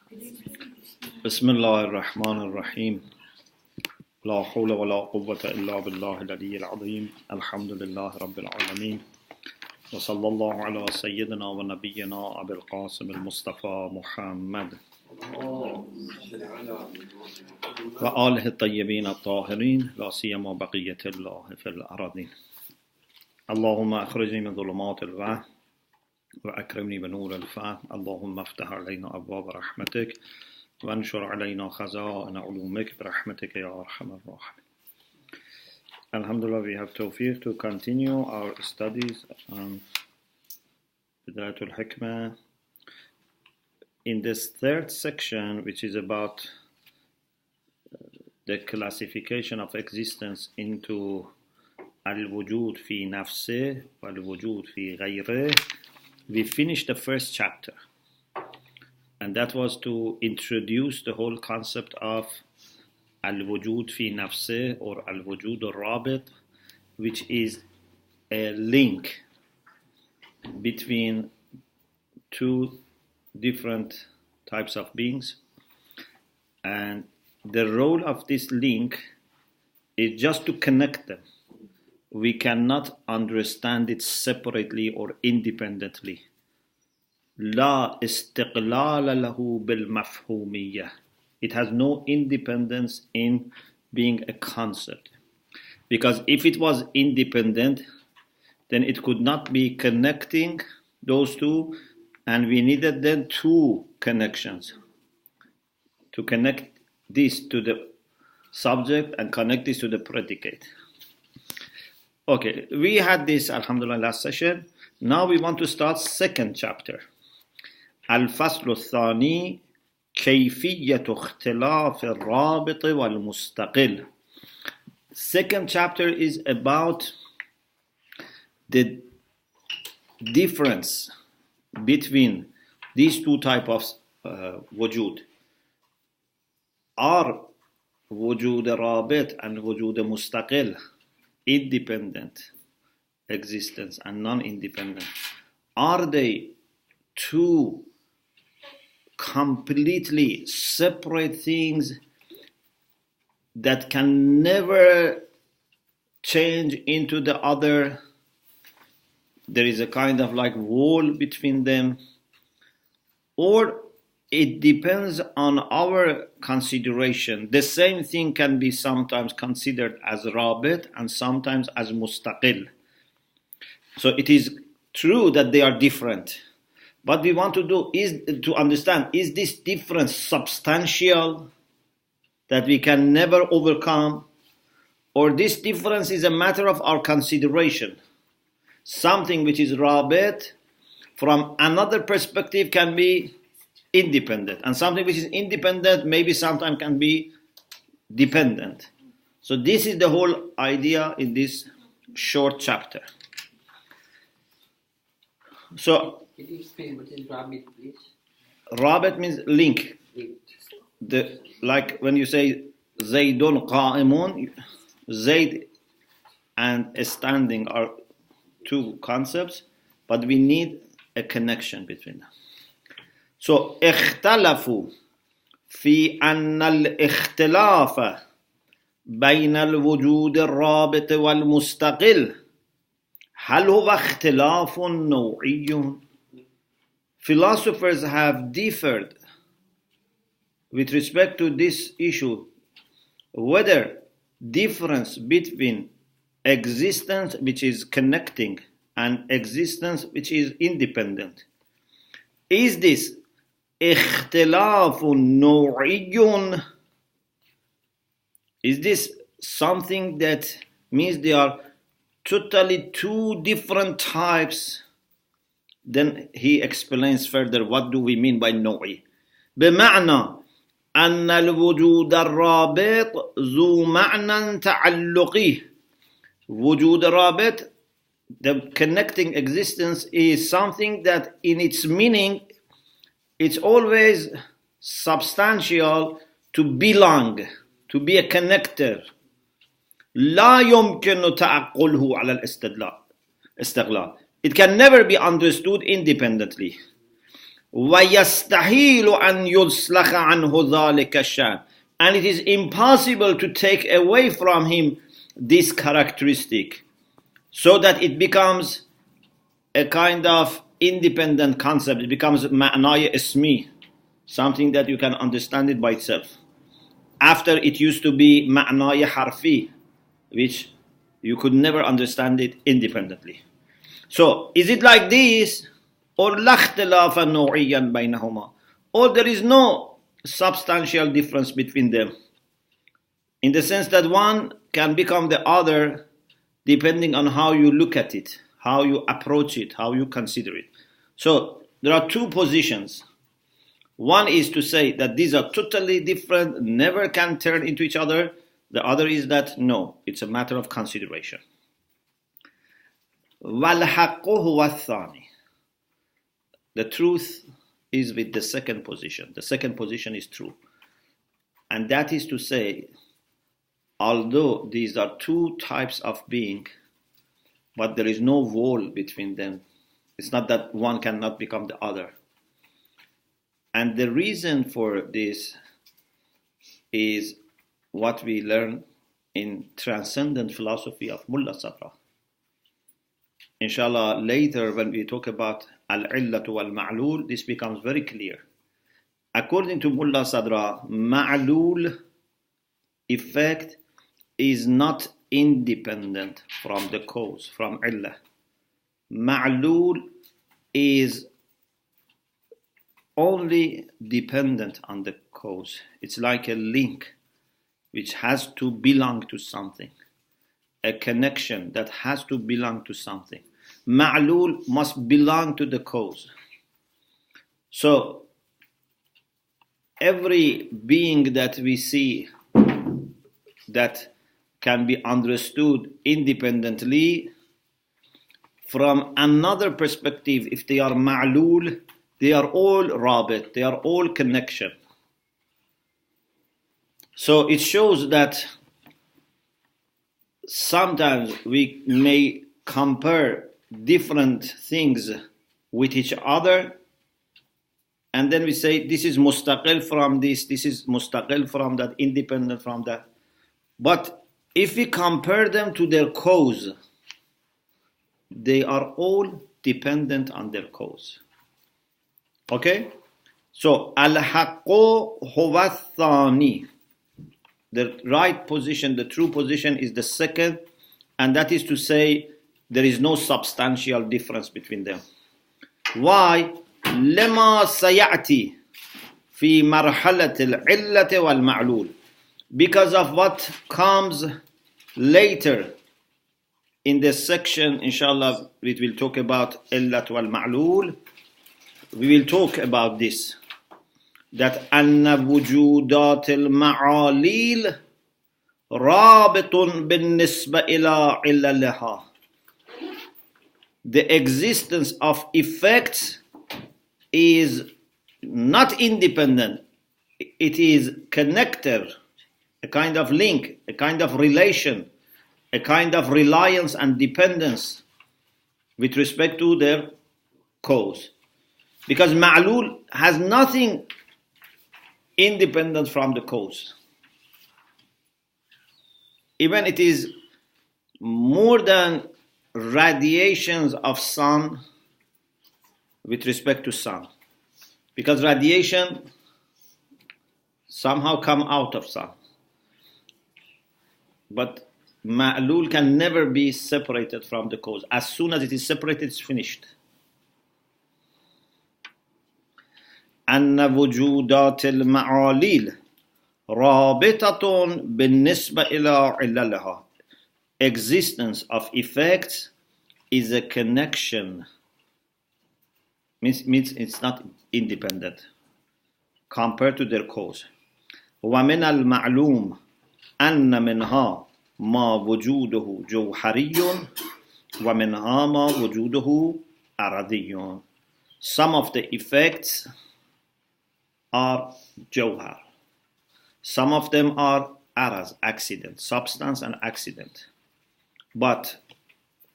بسم الله الرحمن الرحيم لا حول ولا قوة إلا بالله العلي العظيم الحمد لله رب العالمين وصلى الله على سيدنا ونبينا أبي القاسم المصطفى محمد وآله الطيبين الطاهرين لا سيما بقية الله في الأراضين اللهم أخرجني من ظلمات الوهم وأكرمني بنور الفهم اللهم افتح علينا أبواب رحمتك وانشر علينا خزائن علومك برحمتك يا أرحم الراحمين. Alhamdulillah, we have tawfiq to continue our studies on Bidayat al-Hikmah in this third section, which is about the classification of existence into al-wujud fi nafsih wal-wujud fi ghayrih. We finished the first chapter, and that was to introduce the whole concept of al-wujud fi nafsih or al-wujud al-rabit, which is a link between two different types of beings. And the role of this link is just to connect them. We cannot understand it separately or independently. لا استقلال له بالمفهومية. It has no independence in being a concept. Because if it was independent, then it could not be connecting those two, and we needed then two connections to connect this to the subject and connect this to the predicate. Okay, we had this, alhamdulillah, last session. Now we want to start second chapter. الفصل الثاني كيفية اختلاف الرابط والمستقل. Second chapter is about the difference between these two types of wujud. Are wujud rabit and wujud mustaqil, independent existence and non-independent, are they two completely separate things that can never change into the other? There is a kind of like wall between them, or it depends on our consideration. The same thing can be sometimes considered as rabit and sometimes as mustaqil. So it is true that they are different. What we want to do is to understand, is this difference substantial that we can never overcome, or this difference is a matter of our consideration? Something which is rabit from another perspective can be independent, and something which is independent maybe sometimes can be dependent. So this is the whole idea in this short chapter. So can you explain what is rabit, please? Rabit means link. Like when you say Zaydun qa'imun, Zayd and standing are two concepts, but we need a connection between them. So اختلفوا في أن الاختلاف بين الوجود الرابط والمستقل هل هو اختلاف نوعي؟ Philosophers have differed with respect to this issue, whether difference between existence which is connecting and existence which is independent. Is this اختلاف نوعي? Is this something that means they are totally two different types? Then he explains further what do we mean by نوعي. بمعنى أن الوجود الرابط ذو معنى تعلقي. وجود الرابط, the connecting existence, is something that in its meaning it's always substantial, to belong, to be a connector. لا يمكن تعقله على الاستقلال. It can never be understood independently. وَيَسْتَحِيلُ أَنْ يُصْلَخَ عَنْهُ ذَلِكَ الشَّأْنُ. And it is impossible to take away from him this characteristic, so that it becomes a kind of independent concept. It becomes ma'naya ismi, something that you can understand it by itself. After it used to be ma'naya harfi, which you could never understand it independently. So, is it like this? Or لا اختلاف نوعيا بينهما, or there is no substantial difference between them, in the sense that one can become the other depending on how you look at it, how you approach it, how you consider it. So there are two positions. One is to say that these are totally different, never can turn into each other. The other is that no, it's a matter of consideration. وَالْحَقُّ هُوَ الثَّانِي. The truth is with the second position. The second position is true. And that is to say, although these are two types of being, but there is no wall between them. It's not that one cannot become the other. And the reason for this is what we learn in Transcendent Philosophy of Mullah Sadra. Inshallah, later when we talk about al-illatu wal-ma'lul, this becomes very clear. According to Mullah Sadra, ma'lul, effect, is not independent from the cause, from illah. Ma'lul is only dependent on the cause. It's like a link which has to belong to something, a connection that has to belong to something. Ma'lul must belong to the cause. So every being that we see that can be understood independently, from another perspective, if they are ma'lul, they are all rabit, they are all connection. So it shows that sometimes we may compare different things with each other, and then we say this is mustaqil from this is mustaqil from that, independent from that. But if we compare them to their cause, they are all dependent on their cause. Okay? So, al-haqqu huwa thani. The right position, the true position is the second, and that is to say there is no substantial difference between them. Why? لما سيأتي في مرحلة العلة والمعلول. Because of what comes later in the section, inshallah, we will talk about illat wal ma'lul. We will talk about this, that anna wujudat al ma'alil rabitun bin nisba ila illalaha. The existence of effects is not independent. It is connected, a kind of link, a kind of relation, a kind of reliance and dependence with respect to their cause. Because ma'lul has nothing independent from the cause. Even it is more than radiations of sun with respect to sun. Because radiation somehow come out of sun. But ma'lul can never be separated from the cause. As soon as it is separated, it's finished. أن وجودات المعاليل رابطة بالنسبة إلى عللها. Existence of effects is a connection. Means it's not independent compared to their cause. ومن المعلوم أن منها ما وجوده جوهري ومنها ما وجوده أرضي. Some of the effects are jawhar. Some of them are araz, accident, substance and accident. But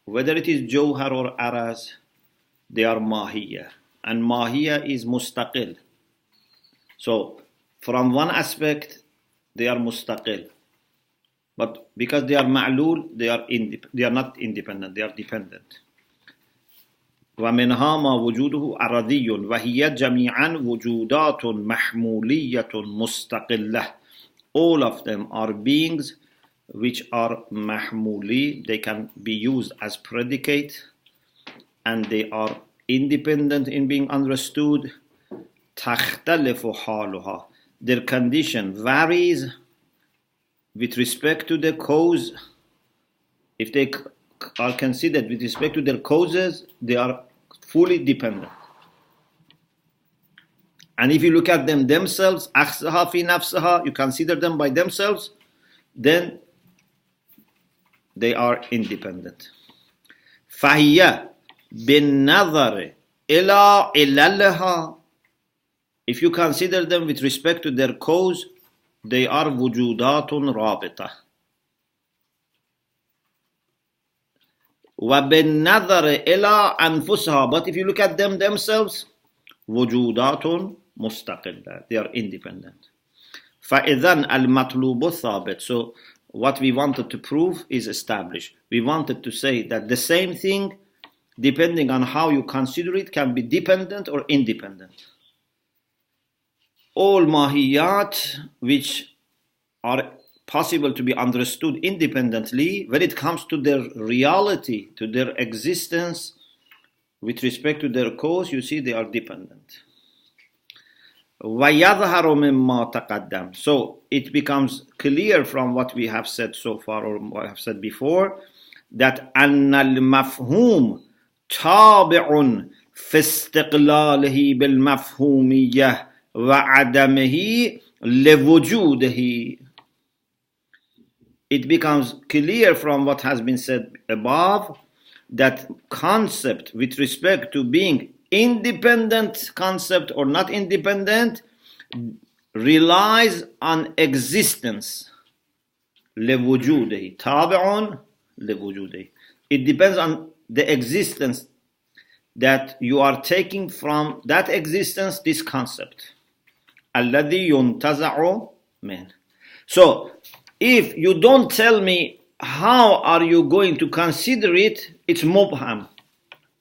whether it is jawhar or araz, they are mahiyya. and Mahiyya is mustaqil. So from one aspect they are mustaqil, but because they are ma'lul, they are not independent, they are dependent. ومنها ما وجوده عرضي وهي جميعا وجودات محمولية مستقلة. All of them are beings which are mahmuli, they can be used as predicate, and they are independent in being understood. تختلف حالها, their condition varies with respect to the cause. If they are considered with respect to their causes, they are fully dependent. And if you look at them themselves, أخذها في نفسها, you consider them by themselves, then they are independent. فهي بالنظر إلى عللها, if you consider them with respect to their cause, they are وجودات رابطة. وبالنظر إلى أنفسها, but if you look at them themselves, وجودات مستقلة, they are independent. فإذن المطلوب ثابت. So what we wanted to prove is established. We wanted to say that the same thing, depending on how you consider it, can be dependent or independent. All mahiyat which are possible to be understood independently, when it comes to their reality, to their existence, with respect to their cause, you see they are dependent. وَيَظْهَرُ مِمَّا تَقَدَّمَ. So it becomes clear from what we have said so far, or what I have said before, that أَنَّ الْمَفْهُومِ تَابِعٌ فِي اسْتِقْلَالِهِ بِالْمَفْهُومِيَّةِ وَعَدَمِهِ لِوُجُودِهِ. It becomes clear from what has been said above that concept with respect to being independent concept or not independent relies on existence. لوجوده تابع لوجوده. It depends on the existence that you are taking from that existence, this concept. الذي ينتزع منه. So if you don't tell me how are you going to consider it, it's mubham,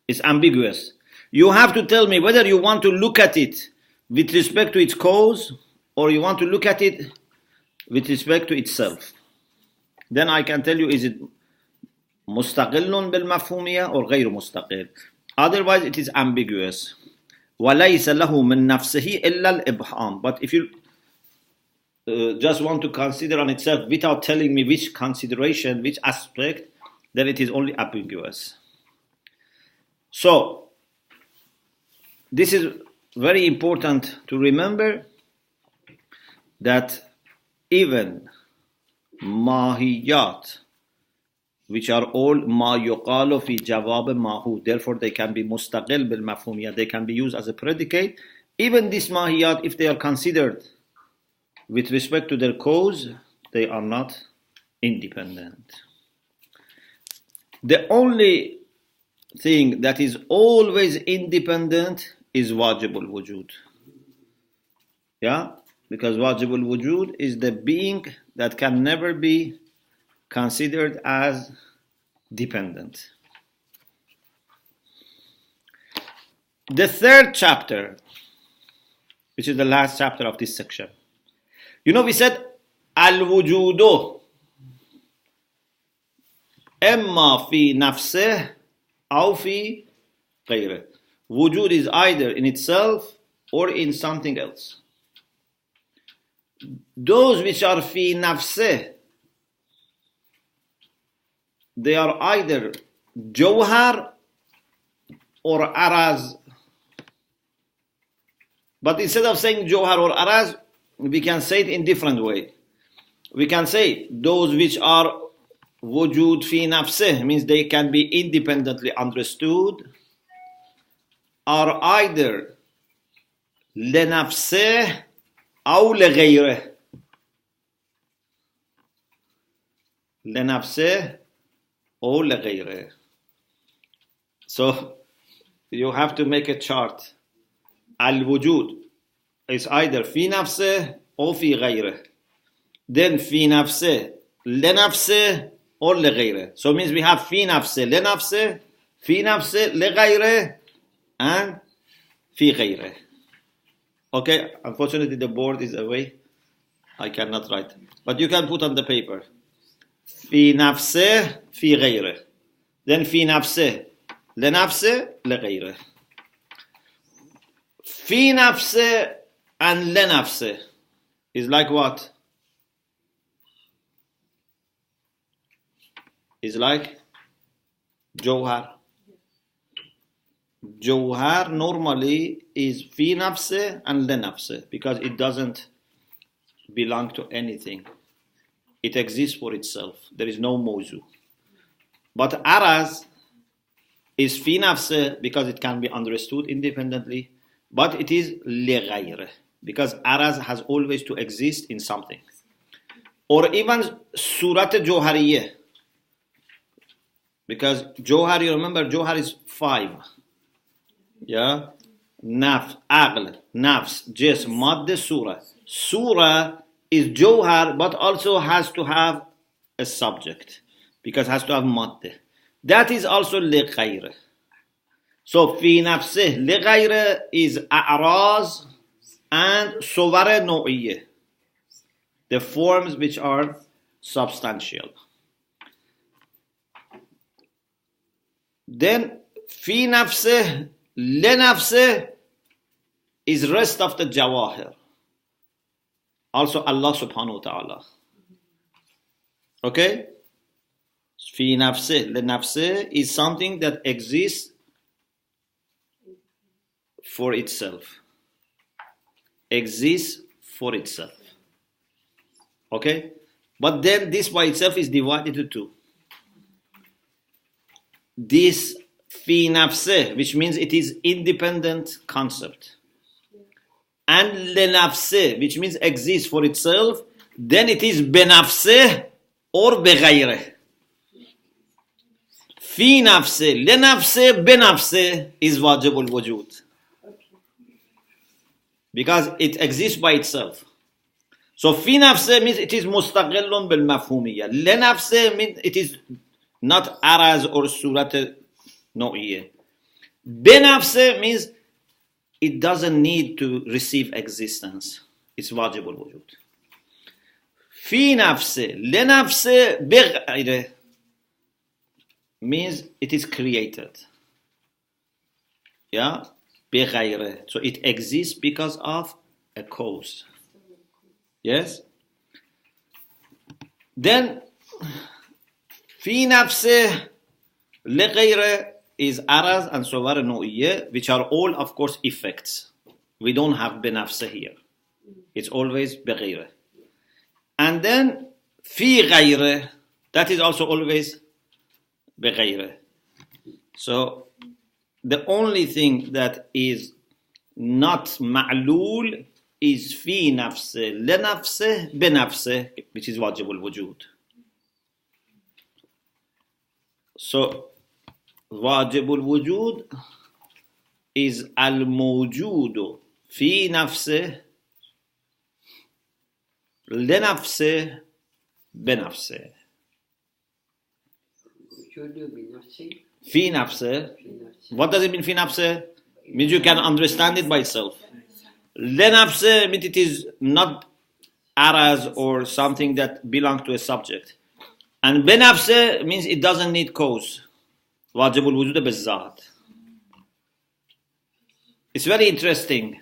it's ambiguous. You have to tell me whether you want to look at it with respect to its cause or you want to look at it with respect to itself. Then I can tell you, is it mustaqillun bil mafhumiyya or غير mustaqil. Otherwise it is ambiguous. وَلَيْسَ لَهُ مِن نَفْسِهِ إِلَّا الْإِبْحَامِ. But if you just want to consider on itself without telling me which consideration, which aspect, then it is only ambiguous. So this is very important to remember, that even mahiyat, which are all ma yuqalu fi jawab mahu, therefore they can be mustaqil bil mafhumiyya, they can be used as a predicate. Even these mahiyat, if they are considered with respect to their cause, they are not independent. The only thing that is always independent is wajibul wujud. Yeah? Because wajibul wujud is the being that can never be considered as dependent. The third chapter, which is the last chapter of this section. You know, we said al-wujudu imma fi nafsih aw fi ghayrih. Wujud is either in itself or in something else. Those which are fi nafsih, they are either jawhar or araz. But instead of saying jawhar or araz, we can say it in different way. We can say those which are wujud fi nafsih, means they can be independently understood, are either le nafsih aw le ghayrih. Le nafsih aw le ghayrih. So you have to make a chart al-wujud is either fi nafseh or fi ghayreh. Then fi nafseh, le nafseh or le ghayreh. So it means we have fi nafseh, le nafseh, le ghayreh, and fi ghayreh. Okay, unfortunately the board is away. I cannot write. But you can put on the paper. Fi nafseh, fi ghayreh. Then fi nafseh, le ghayreh. Fi nafseh and le nafseh is like what? Is like Jawhar. Jawhar normally is fi nafseh and le nafseh because it doesn't belong to anything. It exists for itself. There is no mawzu. But araz is fi nafseh because it can be understood independently, but it is li ghayreh because araz has always to exist in something. Or even surat Jawhariyeh. Because Jawhar, you remember, Jawhar is 5. Yeah? Naf, aql, nafs, jism, madde, surah. Surah is Jawhar, but also has to have a subject. Because it has to have madde. That is also li ghayreh. So, fi nafsih, li ghayreh is a'raz and suwar nau'iyyah. The forms which are substantial. Then, fi nafseh, le nafseh is rest of the jawahir. Also Allah subhanahu wa ta'ala. Okay? Fi nafseh, le nafseh is something that exists for itself. Exists for itself. Okay? But then this by itself is divided into two. This fi nafseh, which means it is independent concept, and le nafseh, which means exists for itself, then it is be nafseh or be ghayreh. Fi nafseh, le nafseh, be nafseh is wajibul wujud. Because it exists by itself. So fi nafseh means it is mustaqillun bil mafhumiyya. Le nafseh means it is not araz or surat nau'iyyah. Be nafseh means it doesn't need to receive existence. It's wajibul wujud. Fi nafseh, le nafseh, be ghayreh means it is created. Yeah? Be ghayreh. So it exists because of a cause. Yes? Then fi nafseh le ghayreh is araz and suwar nau'iyyah, which are all, of course, effects. We don't have be nafseh here. It's always be ghayreh. And then fi ghayreh, that is also always be ghayreh. So the only thing that is not ma'lul is fi nafseh le nafseh be nafseh, which is wajibul wujud. So, wajibul wujud is al-mawjudu fi nafseh, le nafseh, be nafseh. Fi nafseh. What does it mean, fi nafseh? Means you can understand it by itself. Le nafseh means it is not araz or something that belongs to a subject. And be nafseh means it doesn't need cause. Wajibul wujud bizzat. It's very interesting.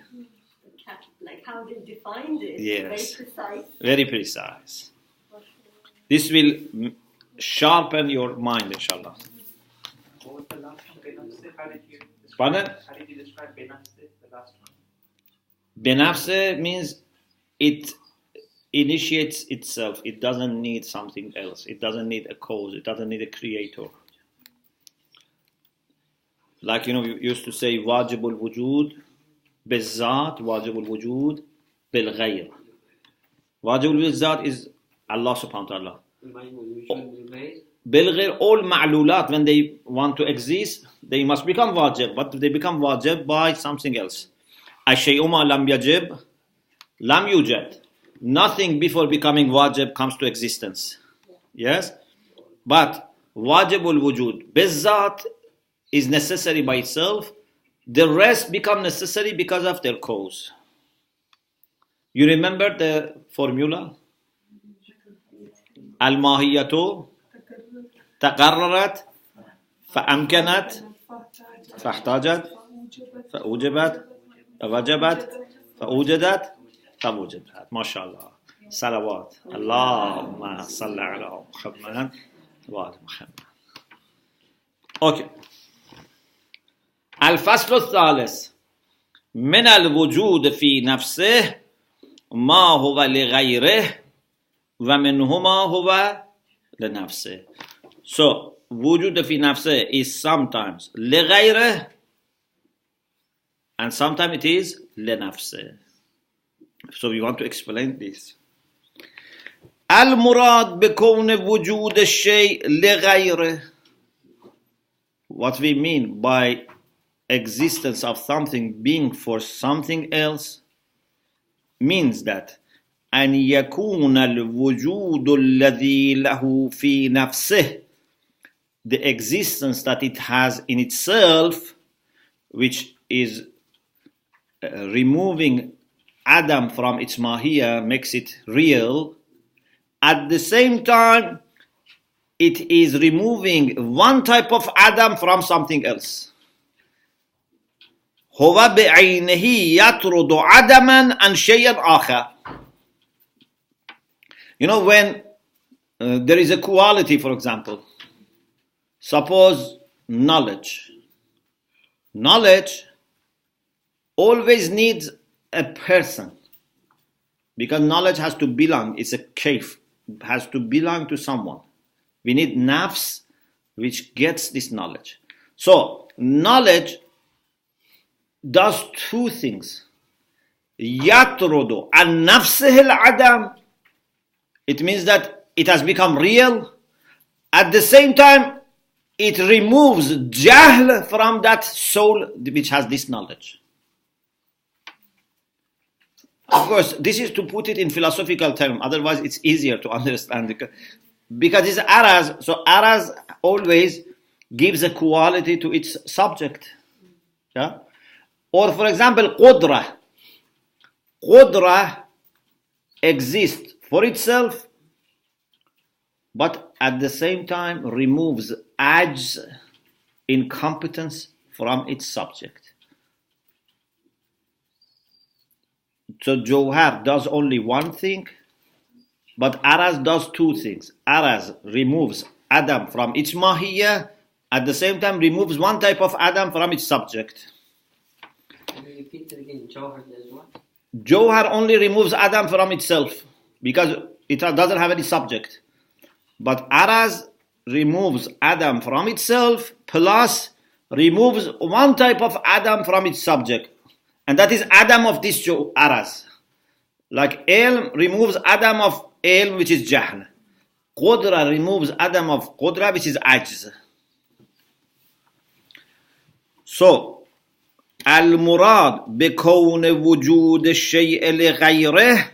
Like how they defined it. Yes. Very precise. Very precise. This will sharpen your mind, inshallah. What was the last one? Benafse? Pardon? How did you describe Benafse, the last one? Be nafseh means it initiates itself. It doesn't need something else. It doesn't need a cause. It doesn't need a creator. Like, we used to say, wajibul wujud, bizzat, wajibul wujud, bil ghayr. Wajibul bizzat is Allah subhanahu wa ta'ala. Bil ghayr, all ma'lulat, when they want to exist, they must become wajib, but they become wajib by something else. الشيء ما لم يجب لم يوجد. Nothing before becoming wajib comes to existence. Yes? But wajibul wujud, bizzat, is necessary by itself. The rest become necessary because of their cause. You remember the formula? Al-mahiyatu taqarrarat فأمكنت فاحتاجت فأوجبت فوجبت فأوجدت فوجبت. ما شاء الله. صلوات اللهم صل على محمد وآل محمد. Okay. الفصل الثالث من الوجود في نفسه ما هو لغيره ومنه ما هو لنفسه. So وجود في نفسه is sometimes لغيره and sometimes it is لنفسه. So we want to explain this. المراد بكون وجود الشيء لغيره. What we mean by existence of something being for something else means that أن يكون الوجود الذي له في نفسه, the existence that it has in itself, which is removing Adam from its mahiyya, makes it real. At the same time, it is removing one type of Adam from something else. هو بعينه يطرد عدما عن شيء آخر. You know, when there is a quality, for example, suppose knowledge. Knowledge always needs a person, because knowledge has to belong, it's a kayf, has to belong to someone. We need nafs which gets this knowledge. So knowledge does two things. يطرد عن نفسه العدم. It means that it has become real. At the same time, it removes jahl from that soul which has this knowledge. Of course, this is to put it in philosophical terms. Otherwise, it's easier to understand. Because it's araz. So araz always gives a quality to its subject. Yeah? Or for example, qudra. Qudra exists for itself, but at the same time removes ajz, incompetence, from its subject. So Jawhar does only one thing, but Araz does two things. Araz removes Adam from its mahiyya, at the same time removes one type of Adam from its subject. Can you repeat it again? Jawhar does what? Jawhar only removes Adam from itself because it doesn't have any subject. But Araz removes Adam from itself plus removes one type of Adam from its subject. And that is Adam of this Araz. Like Ilm removes Adam of Ilm, which is Jahl. Qudra removes Adam of Qudra, which is Ajz. So, المراد بكون وجود الشيء لغيره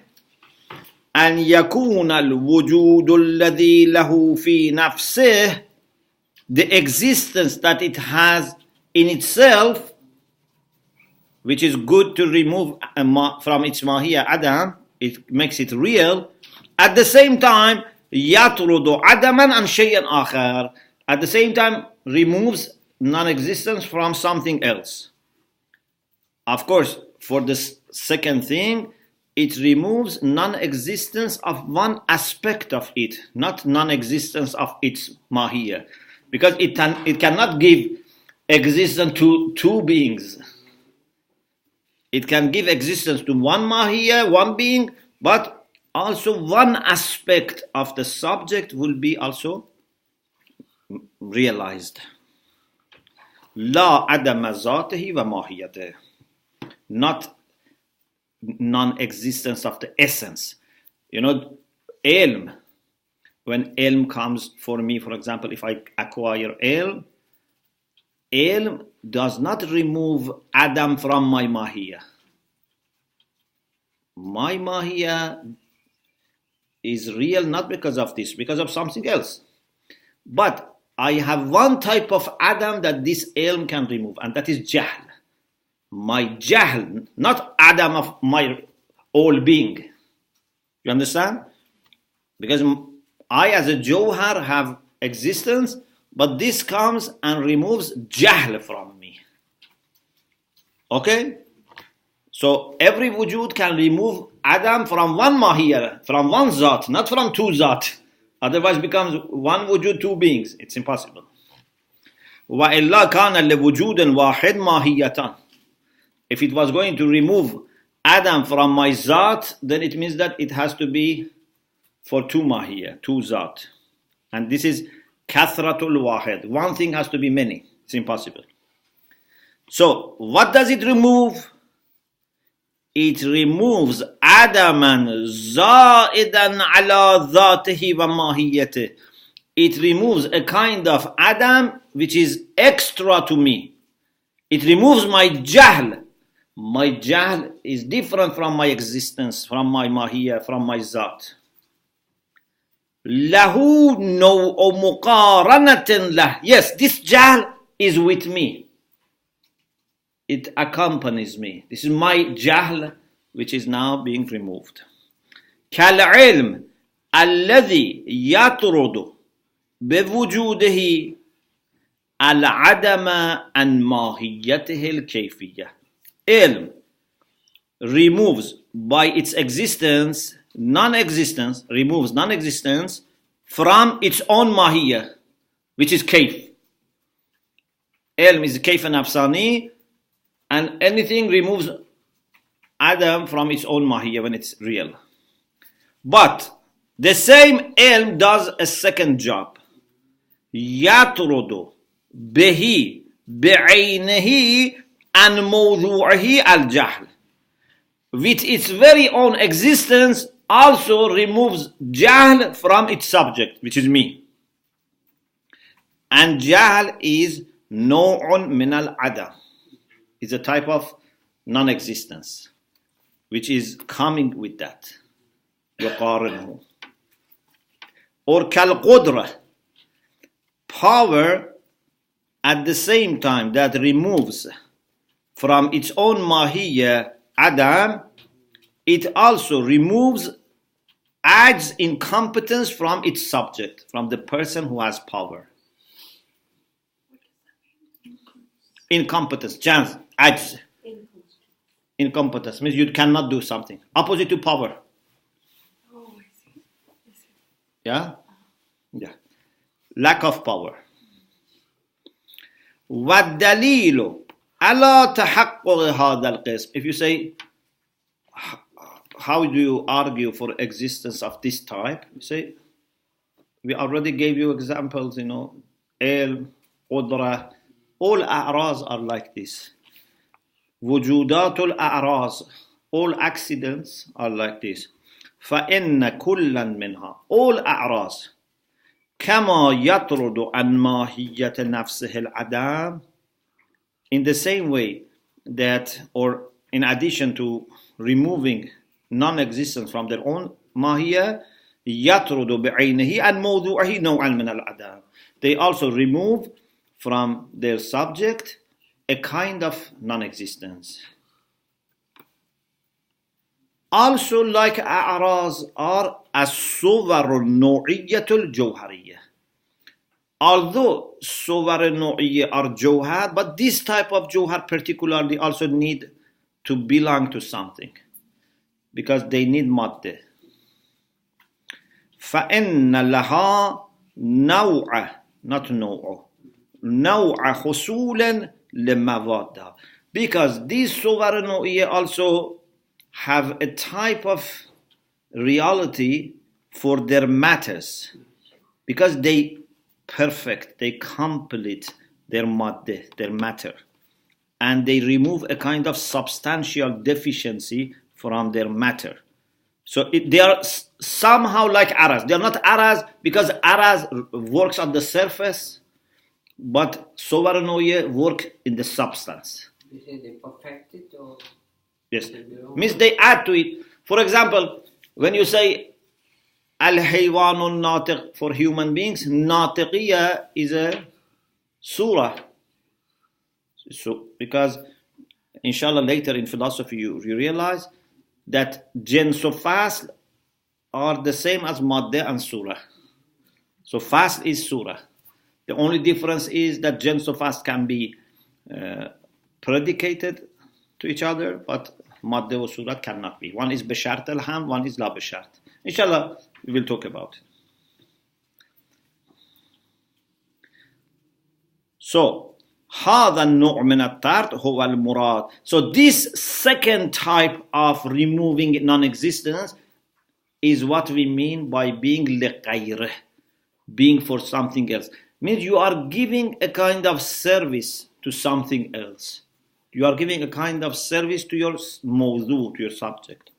أن يكون الوجود الذي له في نفسه, the existence that it has in itself, which is good to remove from its mahiyya Adam, it makes it real. At the same time, يطرد عدما عن شيء آخر, at the same time removes non-existence from something else. Of course, for the second thing, it removes non-existence of one aspect of it, not non-existence of its mahiyya. Because it cannot give existence to two beings. It can give existence to one mahiyya, one being, but also one aspect of the subject will be also realized. لا عدم ذاته وماهيته. Not non-existence of the essence. You know, ilm, when ilm comes for me, for example, if I acquire ilm does not remove Adam from my mahiyya. my Mahiyya is real not because of this, because of something else. But I have one type of Adam that this ilm can remove, and that is Jahl. My Jahl, not Adam of my all being. You understand? Because I as a Jawhar have existence, but this comes and removes Jahl from me. Okay? So every wujud can remove Adam from one mahiyya, from one zat, not from two zat. Otherwise becomes one wujud, two beings. It's impossible. وَإِلَّا كَانَ لِوُجُودٍ وَاحِدٍ مَاهِيَّةً. If it was going to remove Adam from my zat, then it means that it has to be for two mahiyya, two zat. And this is kathratul wahid. One thing has to be many. It's impossible. So, what does it remove? It removes Adaman za'idan ala dhatihi wa mahiyyatih. It removes a kind of Adam which is extra to me. It removes my Jahl. My Jahl is different from my existence, from my mahiyya, from my zat. Lahu naw'u muqaranatin lah. Yes, this Jahl is with me. It accompanies me. This is my Jahl, which is now being removed. كالعلم الذي يطرد بوجوده العدم عن ماهيته الكيفية. Ilm removes by its existence, non-existence, removes non-existence from its own mahiyya, which is kayf. Ilm is kayf and afsani, and anything removes Adam from its own mahiyya when it's real. But the same ilm does a second job. يطرد به بعينه عن موضوعه الجهل. With its very own existence also removes jahl from its subject, which is me. And jahl is نوع من العدم. It's a type of non-existence, which is coming with that. يقارنه. Or كالقدرة, power at the same time that removes from its own mahiyya Adam, it also removes, adds incompetence from its subject, from the person who has power. Incompetence, chance, ajz. Incompetence means you cannot do something. Opposite to power. Oh, I see. Yeah? Yeah. Lack of power. وَالدَّلِيلُ عَلَى تَحَقُّقِ هَذَا الْقِسْمِ. If you say, how do you argue for existence of this type? You say, we already gave you examples, ilm, qudra, all a'raz are like this. Wujudatul a'raz, all accidents are like this. فَإِنَّ كُلًّا مِنْهَا, all a'raz. كَمَا يَطْرُدُ عَنْ مَاهِيَّةِ نَفْسِهِ الْعَدَامِ. In the same way that, or in addition to removing non-existence from their own mahiyya, يَطْرُدُ بِعَيْنِهِ عَنْ مَوْضُوعِهِ نَوْعًا مِنَ الْعَدَامِ. They also remove from their subject a kind of non-existence. Also, like a'raz are as-suwar al-nu'iyyah al-jawhariyyah. Although suwar al-nu'iyyah are jawhar, but this type of jawhar particularly also need to belong to something, because they need madde. فَإِنَّ لَهَا نَوْعَ, not نوع, نوع خصولا لمواد. Because these suwar al-nu'iyyah also have a type of reality for their matters, because they perfect, they complete their madde, their matter, and they remove a kind of substantial deficiency from their matter. So they are somehow like araz. They are not araz because araz works on the surface, but suwar al-nu'iyyah work in the substance. You say they perfect it, or Yes, means they add to it. For example, when you say al-Haywanun Natiq for human beings, Natiqiyya is a surah. So, because inshallah later in philosophy you realize that jins of fasl are the same as madde and surah. So fasl is surah. The only difference is that jins of fasl can be predicated to each other, but madde or surah cannot be. One is bishart al-ham, one is la bishart. Inshallah, we will talk about it. So, هذا النوع من الطرد هو المراد. So this second type of removing non-existence is what we mean by being لغيره, being for something else. Means you are giving a kind of service to something else. You are giving a kind of service to your mawdu, to your subject.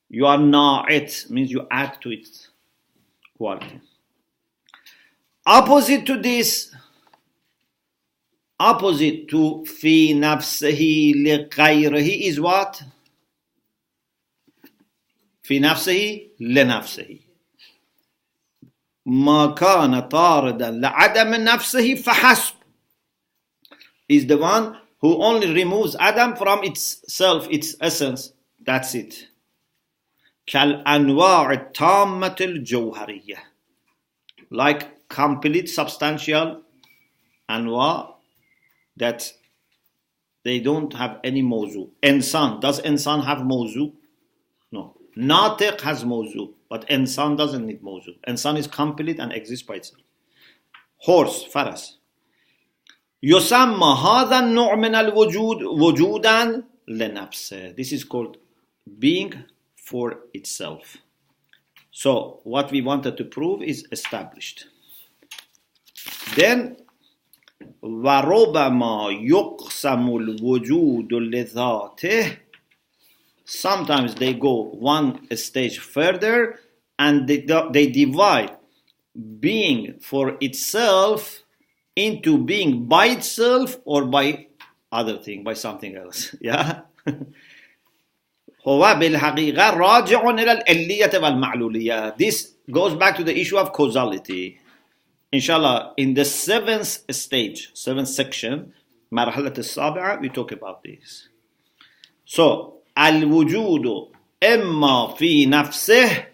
You are na'it, means you add to its quality. Opposite to this, opposite to fi nafsihi lighayrihi is what? Fi nafsihi li nafsihi. ما كان طاردا لعدم نفسه فحسب is the one who only removes Adam from its self, its essence. That's it. كالأنواع التامة الجوهرية, like complete substantial anwa that they don't have any mawzu. Insan, does insan have mawzu? No. Natiq has mawzu, but insan doesn't need mawzu. Insan is complete and exists by itself. Horse, faras. يسمى هذا النوع من الوجود وجودا لنفسه. This is called being for itself. So what we wanted to prove is established. Then وَرُبَمَا يُقْسَمُ الْوُجُودُ لِذَاتِهِ. Sometimes they go one stage further and they divide being for itself into being by itself or by other thing, by something else. Yeah. هو بالحقيقة راجع إلى العلية والمعلولية. This goes back to the issue of causality. Inshallah, in the seventh stage, seventh section, مرحلة السابعة, we talk about this. So, الوجود إما في نفسه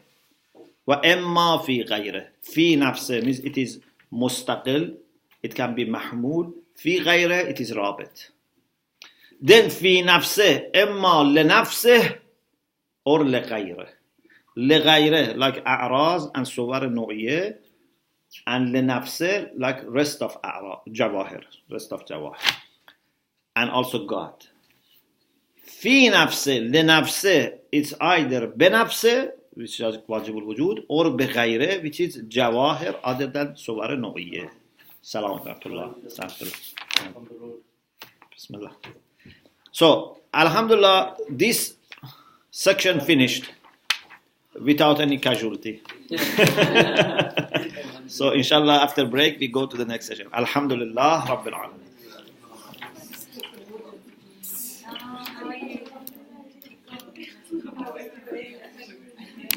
وإما في غيره. في نفسه means it is مستقل, it can be محمول. في غيره, it is رابط. Then في نفسه إما لنفسه or لغيره. لغيره like أعراض and صور نوعية, and لنفسه like rest of أعراض, جواهر, rest of جواهر, and also God. في نفسه لنفسه it's either بنفسه which is واجب الوجود or بغيره which is جواهر other than صور نوعية. سلام ورحمة الله. بسم الله. So, Alhamdulillah, this section finished without any casualty. So, inshallah, after break, we go to the next session. Alhamdulillah, Rabbil Alamin.